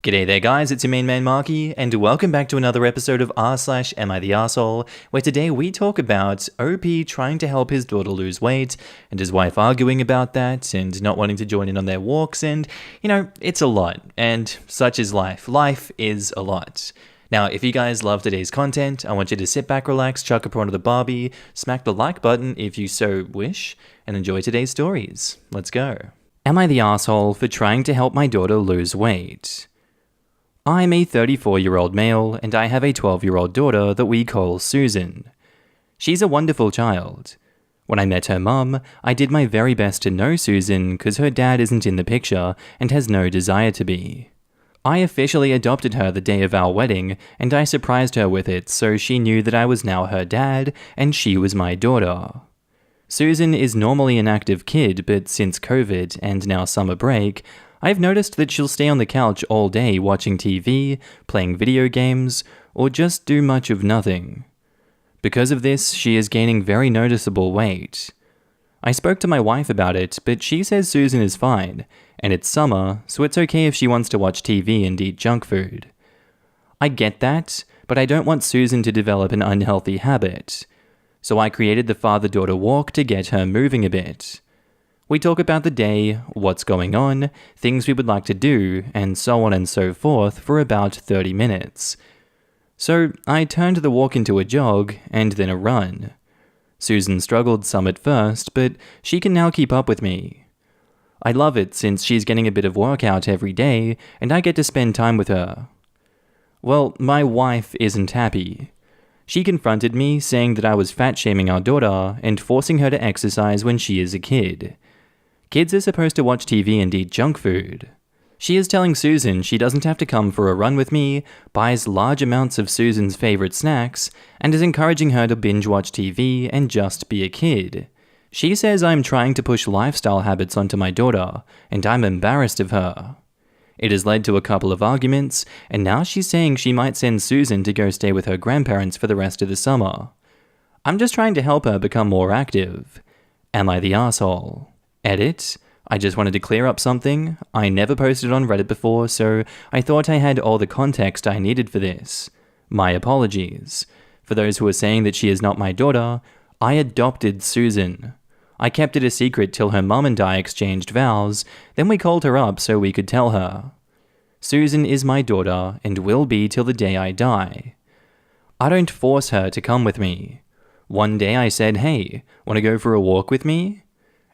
G'day there guys, it's your main man Markee, and welcome back to another episode of r/AmITheA, where today we talk about OP trying to help his daughter lose weight, and his wife arguing about that, and not wanting to join in on their walks, and, it's a lot, and such is life. Life is a lot. Now, if you guys love today's content, I want you to sit back, relax, chuck a prawn to the barbie, smack the like button if you so wish, and enjoy today's stories. Let's go. Am I the asshole for trying to help my daughter lose weight? I'm a 34-year-old male, and I have a 12-year-old daughter that we call Susan. She's a wonderful child. When I met her mum, I did my very best to know Susan because her dad isn't in the picture and has no desire to be. I officially adopted her the day of our wedding, and I surprised her with it so she knew that I was now her dad and she was my daughter. Susan is normally an active kid, but since COVID and now summer break, I've noticed that she'll stay on the couch all day watching TV, playing video games, or just do much of nothing. Because of this, she is gaining very noticeable weight. I spoke to my wife about it, but she says Susan is fine, and it's summer, so it's okay if she wants to watch TV and eat junk food. I get that, but I don't want Susan to develop an unhealthy habit. So I created the father-daughter walk to get her moving a bit. We talk about the day, what's going on, things we would like to do, and so on and so forth for about 30 minutes. So I turned the walk into a jog and then a run. Susan struggled some at first, but she can now keep up with me. I love it since she's getting a bit of workout every day and I get to spend time with her. Well, my wife isn't happy. She confronted me saying that I was fat-shaming our daughter and forcing her to exercise when she is a kid. Kids are supposed to watch TV and eat junk food. She is telling Susan she doesn't have to come for a run with me, buys large amounts of Susan's favorite snacks, and is encouraging her to binge watch TV and just be a kid. She says I'm trying to push lifestyle habits onto my daughter, and I'm embarrassed of her. It has led to a couple of arguments, and now she's saying she might send Susan to go stay with her grandparents for the rest of the summer. I'm just trying to help her become more active. Am I the asshole? Edit. I just wanted to clear up something. I never posted on Reddit before, so I thought I had all the context I needed for this. My apologies. For those who are saying that she is not my daughter, I adopted Susan. I kept it a secret till her mum and I exchanged vows, then we called her up so we could tell her. Susan is my daughter and will be till the day I die. I don't force her to come with me. One day I said, "Hey, want to go for a walk with me?"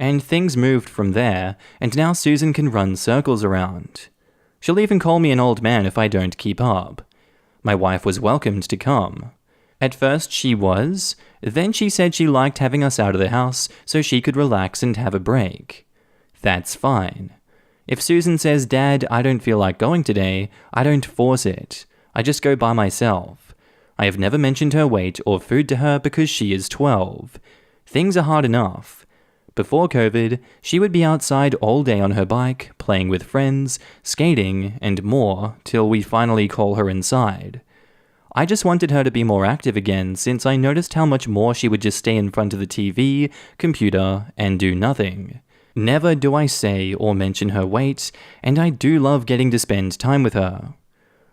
And things moved from there, and now Susan can run circles around. She'll even call me an old man if I don't keep up. My wife was welcomed to come. At first she was, then she said she liked having us out of the house so she could relax and have a break. That's fine. If Susan says, "Dad, I don't feel like going today," I don't force it. I just go by myself. I have never mentioned her weight or food to her because she is 12. Things are hard enough. Before COVID, she would be outside all day on her bike, playing with friends, skating, and more, till we finally call her inside. I just wanted her to be more active again since I noticed how much more she would just stay in front of the TV, computer, and do nothing. Never do I say or mention her weight, and I do love getting to spend time with her.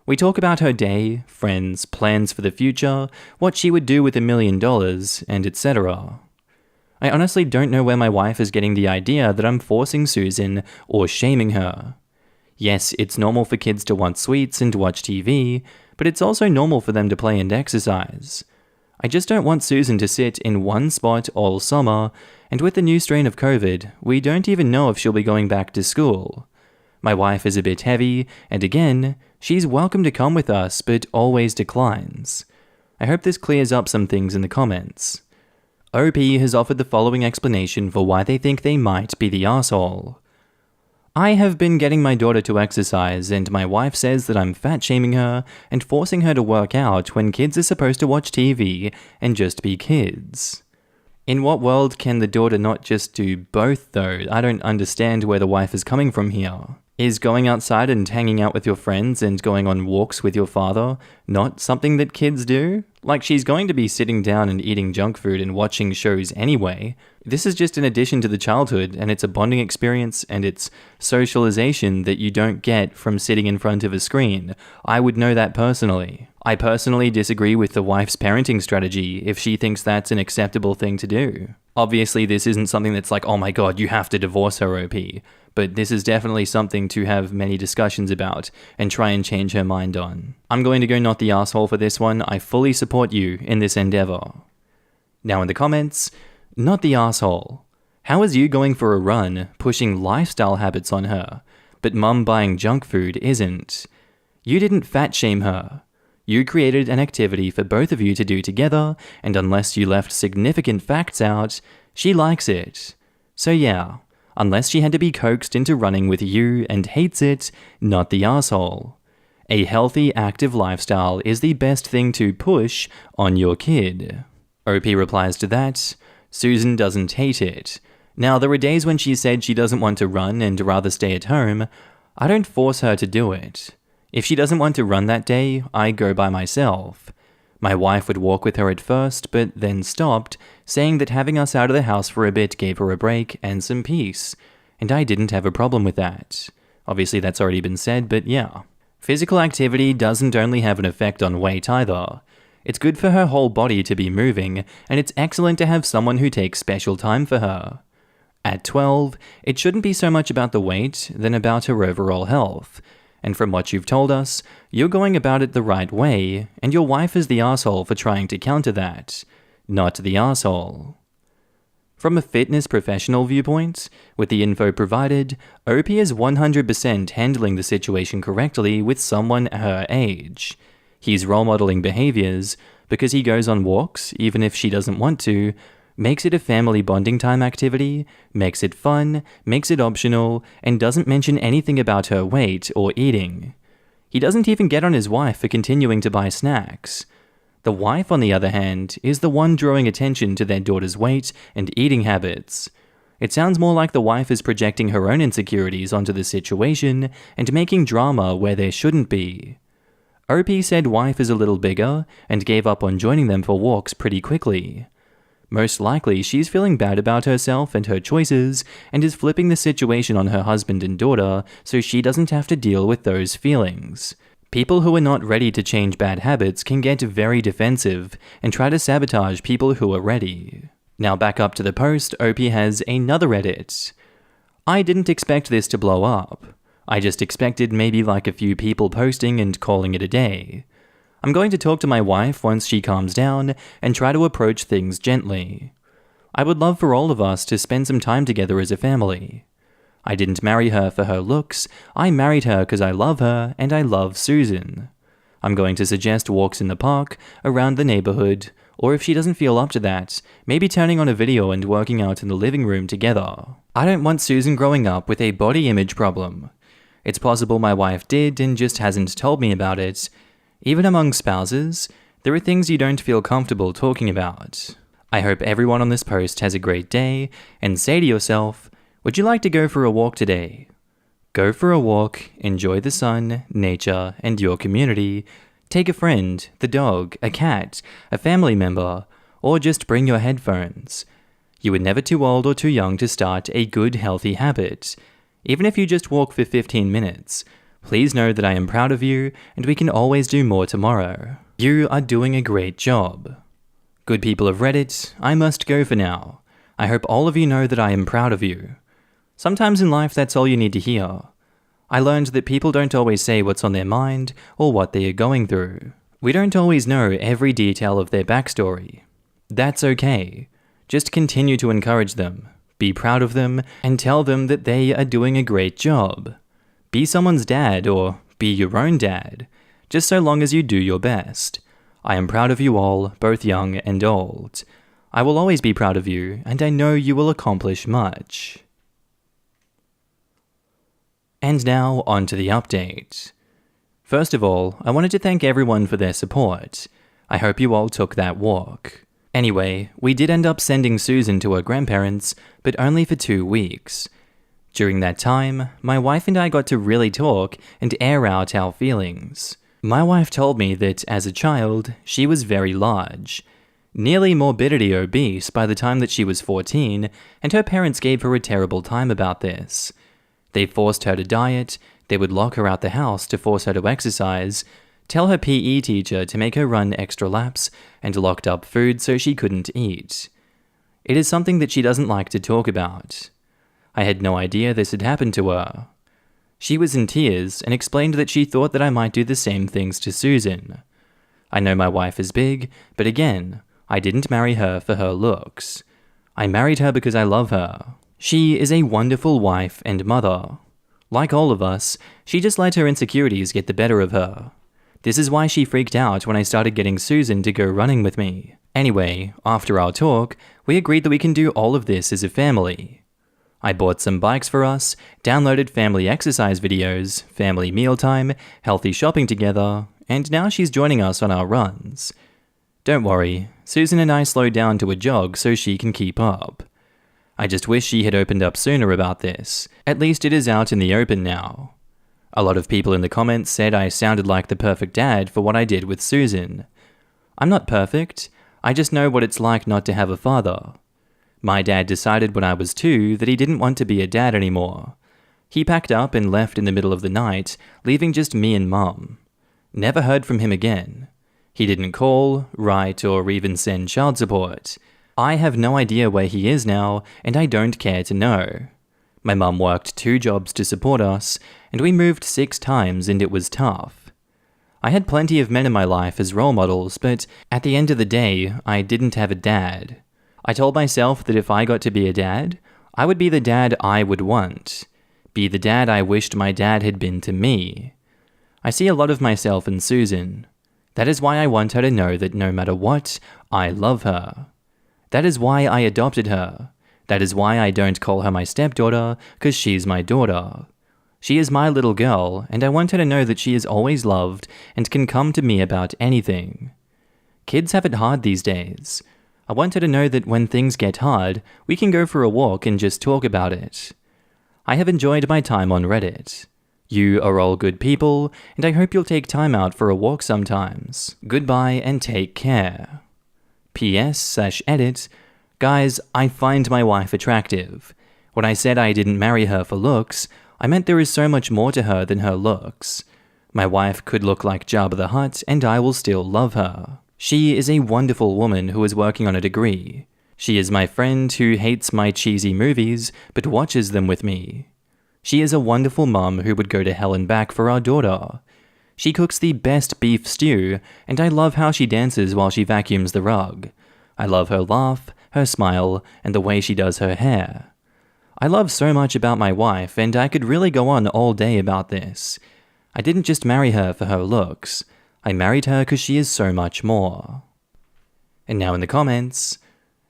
We talk about her day, friends, plans for the future, what she would do with $1 million, and etc. I honestly don't know where my wife is getting the idea that I'm forcing Susan or shaming her. Yes, it's normal for kids to want sweets and watch TV, but it's also normal for them to play and exercise. I just don't want Susan to sit in one spot all summer, and with the new strain of COVID, we don't even know if she'll be going back to school. My wife is a bit heavy, and again, she's welcome to come with us, but always declines. I hope this clears up some things in the comments. OP has offered the following explanation for why they think they might be the asshole. I have been getting my daughter to exercise, and my wife says that I'm fat-shaming her and forcing her to work out when kids are supposed to watch TV and just be kids. In what world can the daughter not just do both, though? I don't understand where the wife is coming from here. Is going outside and hanging out with your friends and going on walks with your father not something that kids do? Like, she's going to be sitting down and eating junk food and watching shows anyway. This is just an addition to the childhood, and it's a bonding experience and it's socialization that you don't get from sitting in front of a screen. I would know that personally. I personally disagree with the wife's parenting strategy if she thinks that's an acceptable thing to do. Obviously, this isn't something that's like, oh my god, you have to divorce her, OP. But this is definitely something to have many discussions about and try and change her mind on. I'm going to go not the asshole for this one. I fully support you in this endeavor. Now in the comments, not the asshole. How is you going for a run, pushing lifestyle habits on her, but mum buying junk food isn't? You didn't fat shame her. You created an activity for both of you to do together, and unless you left significant facts out, she likes it. So yeah, unless she had to be coaxed into running with you and hates it, not the asshole. A healthy, active lifestyle is the best thing to push on your kid. OP replies to that, Susan doesn't hate it. Now, there are days when she said she doesn't want to run and rather stay at home. I don't force her to do it. If she doesn't want to run that day, I go by myself. My wife would walk with her at first, but then stopped, saying that having us out of the house for a bit gave her a break and some peace, and I didn't have a problem with that. Obviously that's already been said, but yeah. Physical activity doesn't only have an effect on weight either. It's good for her whole body to be moving, and it's excellent to have someone who takes special time for her. At 12, it shouldn't be so much about the weight than about her overall health. And from what you've told us, you're going about it the right way, and your wife is the asshole for trying to counter that, not the asshole. From a fitness professional viewpoint, with the info provided, OP is 100% handling the situation correctly with someone her age. He's role modeling behaviors because he goes on walks, even if she doesn't want to, makes it a family bonding time activity, makes it fun, makes it optional, and doesn't mention anything about her weight or eating. He doesn't even get on his wife for continuing to buy snacks. The wife, on the other hand, is the one drawing attention to their daughter's weight and eating habits. It sounds more like the wife is projecting her own insecurities onto the situation and making drama where there shouldn't be. OP said wife is a little bigger and gave up on joining them for walks pretty quickly. Most likely, she's feeling bad about herself and her choices, and is flipping the situation on her husband and daughter so she doesn't have to deal with those feelings. People who are not ready to change bad habits can get very defensive and try to sabotage people who are ready. Now back up to the post, OP has another edit. I didn't expect this to blow up. I just expected maybe like a few people posting and calling it a day. I'm going to talk to my wife once she calms down and try to approach things gently. I would love for all of us to spend some time together as a family. I didn't marry her for her looks, I married her because I love her and I love Susan. I'm going to suggest walks in the park, around the neighborhood, or if she doesn't feel up to that, maybe turning on a video and working out in the living room together. I don't want Susan growing up with a body image problem. It's possible my wife did and just hasn't told me about it. Even among spouses, there are things you don't feel comfortable talking about. I hope everyone on this post has a great day, and say to yourself, would you like to go for a walk today? Go for a walk, enjoy the sun, nature, and your community. Take a friend, the dog, a cat, a family member, or just bring your headphones. You are never too old or too young to start a good, healthy habit. Even if you just walk for 15 minutes, please know that I am proud of you, and we can always do more tomorrow. You are doing a great job. Good people of Reddit, I must go for now. I hope all of you know that I am proud of you. Sometimes in life that's all you need to hear. I learned that people don't always say what's on their mind or what they are going through. We don't always know every detail of their backstory. That's okay. Just continue to encourage them, be proud of them, and tell them that they are doing a great job. Be someone's dad or be your own dad, just so long as you do your best. I am proud of you all, both young and old. I will always be proud of you, and I know you will accomplish much. And now, on to the update. First of all, I wanted to thank everyone for their support. I hope you all took that walk. Anyway, we did end up sending Susan to her grandparents, but only for 2 weeks. During that time, my wife and I got to really talk and air out our feelings. My wife told me that as a child, she was very large, nearly morbidity obese by the time that she was 14, and her parents gave her a terrible time about this. They forced her to diet, they would lock her out the house to force her to exercise, tell her PE teacher to make her run extra laps, and locked up food so she couldn't eat. It is something that she doesn't like to talk about. I had no idea this had happened to her. She was in tears and explained that she thought that I might do the same things to Susan. I know my wife is big, but again, I didn't marry her for her looks. I married her because I love her. She is a wonderful wife and mother. Like all of us, she just let her insecurities get the better of her. This is why she freaked out when I started getting Susan to go running with me. Anyway, after our talk, we agreed that we can do all of this as a family. I bought some bikes for us, downloaded family exercise videos, family mealtime, healthy shopping together, and now she's joining us on our runs. Don't worry, Susan and I slowed down to a jog so she can keep up. I just wish she had opened up sooner about this. At least it is out in the open now. A lot of people in the comments said I sounded like the perfect dad for what I did with Susan. I'm not perfect, I just know what it's like not to have a father. My dad decided when I was 2 that he didn't want to be a dad anymore. He packed up and left in the middle of the night, leaving just me and Mum. Never heard from him again. He didn't call, write, or even send child support. I have no idea where he is now, and I don't care to know. My mum worked 2 jobs to support us, and we moved 6 times, and it was tough. I had plenty of men in my life as role models, but at the end of the day, I didn't have a dad. I told myself that if I got to be a dad, I would be the dad I would want. Be the dad I wished my dad had been to me. I see a lot of myself in Susan. That is why I want her to know that no matter what, I love her. That is why I adopted her. That is why I don't call her my stepdaughter, because she's my daughter. She is my little girl, and I want her to know that she is always loved and can come to me about anything. Kids have it hard these days. I want her to know that when things get hard, we can go for a walk and just talk about it. I have enjoyed my time on Reddit. You are all good people, and I hope you'll take time out for a walk sometimes. Goodbye and take care. PS/edit. Guys, I find my wife attractive. When I said I didn't marry her for looks, I meant there is so much more to her than her looks. My wife could look like Jabba the Hutt, and I will still love her. She is a wonderful woman who is working on a degree. She is my friend who hates my cheesy movies, but watches them with me. She is a wonderful mum who would go to hell and back for our daughter. She cooks the best beef stew, and I love how she dances while she vacuums the rug. I love her laugh, her smile, and the way she does her hair. I love so much about my wife, and I could really go on all day about this. I didn't just marry her for her looks. I married her because she is so much more. And now in the comments,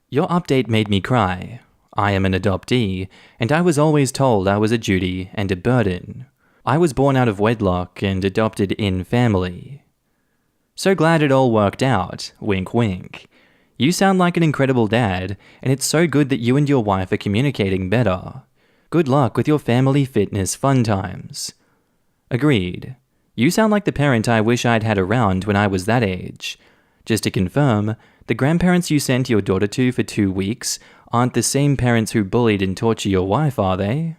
your update made me cry. I am an adoptee, and I was always told I was a duty and a burden. I was born out of wedlock and adopted in family. So glad it all worked out, wink wink. You sound like an incredible dad, and it's so good that you and your wife are communicating better. Good luck with your family fitness fun times. Agreed. You sound like the parent I wish I'd had around when I was that age. Just to confirm, the grandparents you sent your daughter to for 2 weeks aren't the same parents who bullied and torture your wife, are they?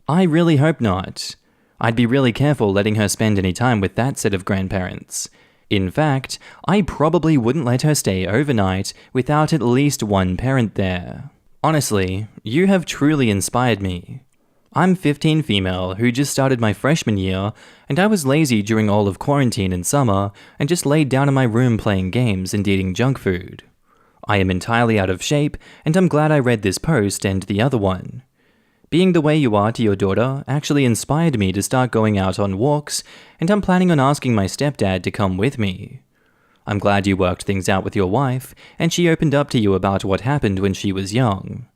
I really hope not. I'd be really careful letting her spend any time with that set of grandparents. In fact, I probably wouldn't let her stay overnight without at least one parent there. Honestly, you have truly inspired me. I'm 15 female who just started my freshman year, and I was lazy during all of quarantine in summer and just laid down in my room playing games and eating junk food. I am entirely out of shape, and I'm glad I read this post and the other one. Being the way you are to your daughter actually inspired me to start going out on walks, and I'm planning on asking my stepdad to come with me. I'm glad you worked things out with your wife, and she opened up to you about what happened when she was young.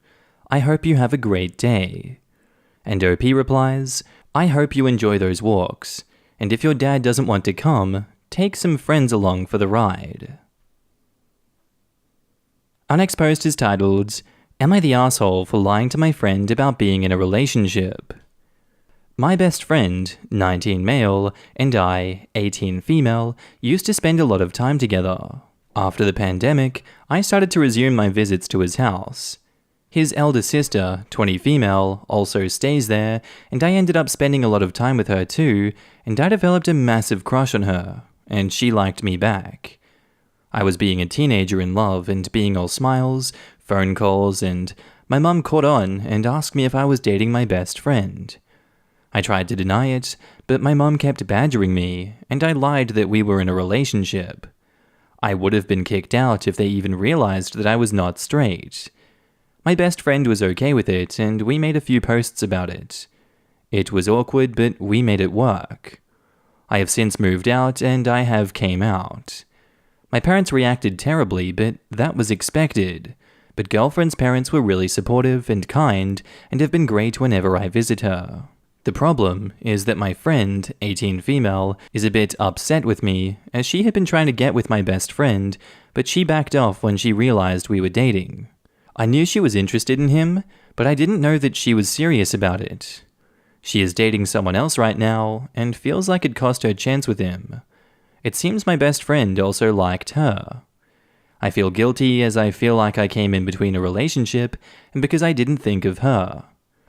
I hope you have a great day. And OP replies, I hope you enjoy those walks, and if your dad doesn't want to come, take some friends along for the ride. Our next post is titled, Am I the asshole for lying to my friend about being in a relationship? My best friend, 19 male, and I, 18 female, used to spend a lot of time together. After the pandemic, I started to resume my visits to his house. His elder sister, 20 female, also stays there, and I ended up spending a lot of time with her too, and I developed a massive crush on her, and she liked me back. I was being a teenager in love and being all smiles, phone calls, and my mum caught on and asked me if I was dating my best friend. I tried to deny it, but my mum kept badgering me, and I lied that we were in a relationship. I would have been kicked out if they even realized that I was not straight. My best friend was okay with it, and we made a few posts about it. It was awkward, but we made it work. I have since moved out, and I have came out. My parents reacted terribly, but that was expected. But girlfriend's parents were really supportive and kind, and have been great whenever I visit her. The problem is that my friend, 18 female, is a bit upset with me, as she had been trying to get with my best friend, but she backed off when she realized we were dating. I knew she was interested in him, but I didn't know that she was serious about it. She is dating someone else right now, and feels like it cost her chance with him. It seems my best friend also liked her. I feel guilty as I feel like I came in between a relationship, and because I didn't think of her.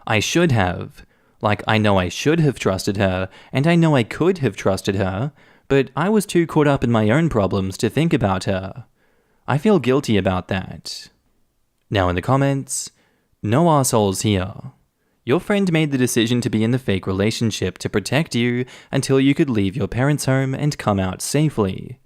I should have. Like, I know I should have trusted her, and I know I could have trusted her, but I was too caught up in my own problems to think about her. I feel guilty about that. Now in the comments, no assholes here. Your friend made the decision to be in the fake relationship to protect you until you could leave your parents' home and come out safely.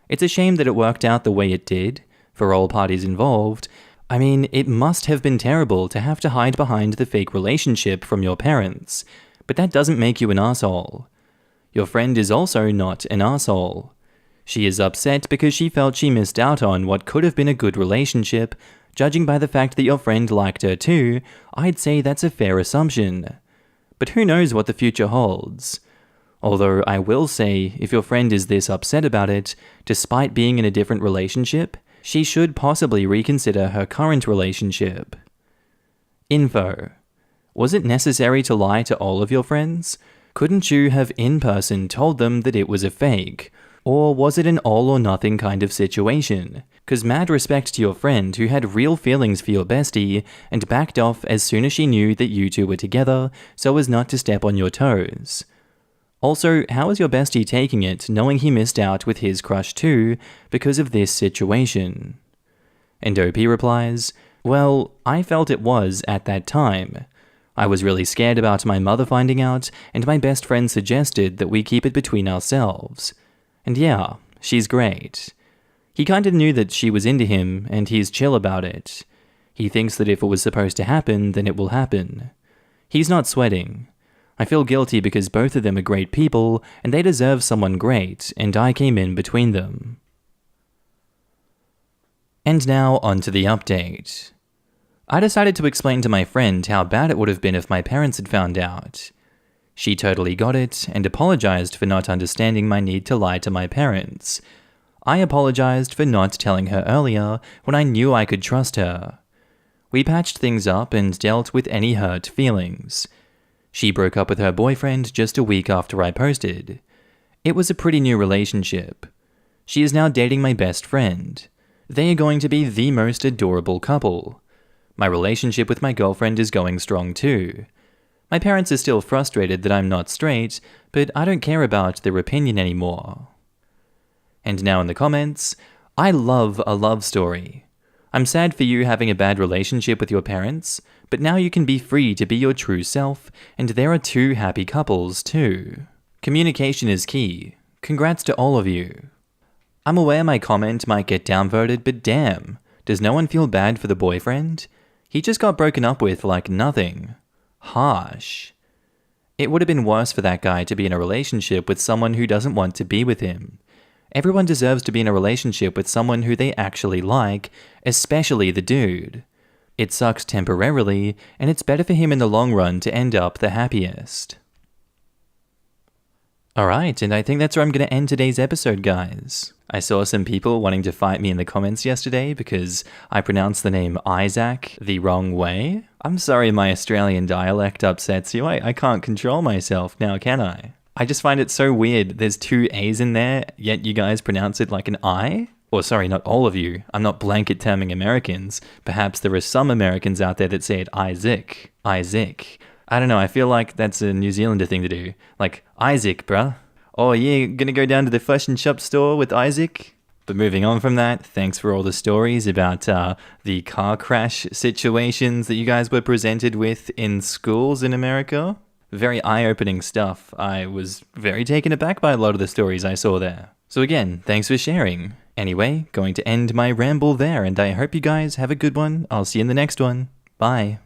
It's a shame that it worked out the way it did, for all parties involved. I mean, it must have been terrible to have to hide behind the fake relationship from your parents, but that doesn't make you an asshole. Your friend is also not an asshole. She is upset because she felt she missed out on what could have been a good relationship. Judging by the fact that your friend liked her too, I'd say that's a fair assumption. But who knows what the future holds? Although I will say, if your friend is this upset about it, despite being in a different relationship, she should possibly reconsider her current relationship. Info. Was it necessary to lie to all of your friends? Couldn't you have in person told them that it was a fake? Or was it an all or nothing kind of situation? 'Cause mad respect to your friend who had real feelings for your bestie and backed off as soon as she knew that you two were together so as not to step on your toes. Also, how is your bestie taking it knowing he missed out with his crush too because of this situation? And OP replies, well, I felt it was at that time. I was really scared about my mother finding out, and my best friend suggested that we keep it between ourselves. And yeah, she's great. He kinda knew that she was into him, and he's chill about it. He thinks that if it was supposed to happen, then it will happen. He's not sweating. I feel guilty because both of them are great people, and they deserve someone great, and I came in between them. And now onto the update. I decided to explain to my friend how bad it would have been if my parents had found out. She totally got it, and apologized for not understanding my need to lie to my parents. I apologized for not telling her earlier when I knew I could trust her. We patched things up and dealt with any hurt feelings. She broke up with her boyfriend just a week after I posted. It was a pretty new relationship. She is now dating my best friend. They are going to be the most adorable couple. My relationship with my girlfriend is going strong too. My parents are still frustrated that I'm not straight, but I don't care about their opinion anymore. And now in the comments, I love a love story. I'm sad for you having a bad relationship with your parents, but now you can be free to be your true self, and there are two happy couples too. Communication is key. Congrats to all of you. I'm aware my comment might get downvoted, but damn, does no one feel bad for the boyfriend? He just got broken up with like nothing. Harsh. It would have been worse for that guy to be in a relationship with someone who doesn't want to be with him. Everyone deserves to be in a relationship with someone who they actually like, especially the dude. It sucks temporarily, and it's better for him in the long run to end up the happiest. Alright, and I think that's where I'm going to end today's episode, guys. I saw some people wanting to fight me in the comments yesterday because I pronounced the name Isaac the wrong way. I'm sorry my Australian dialect upsets you. I can't control myself now, can I? I just find it so weird. There's 2 A's in there, yet you guys pronounce it like an I? Or sorry, not all of you. I'm not blanket terming Americans. Perhaps there are some Americans out there that say it Isaac. Isaac. I don't know, I feel like that's a New Zealander thing to do. Like, Isaac, bruh. Oh yeah, gonna go down to the fashion shop store with Isaac? But moving on from that, thanks for all the stories about the car crash situations that you guys were presented with in schools in America. Very eye-opening stuff. I was very taken aback by a lot of the stories I saw there. So again, thanks for sharing. Anyway, going to end my ramble there, and I hope you guys have a good one. I'll see you in the next one. Bye.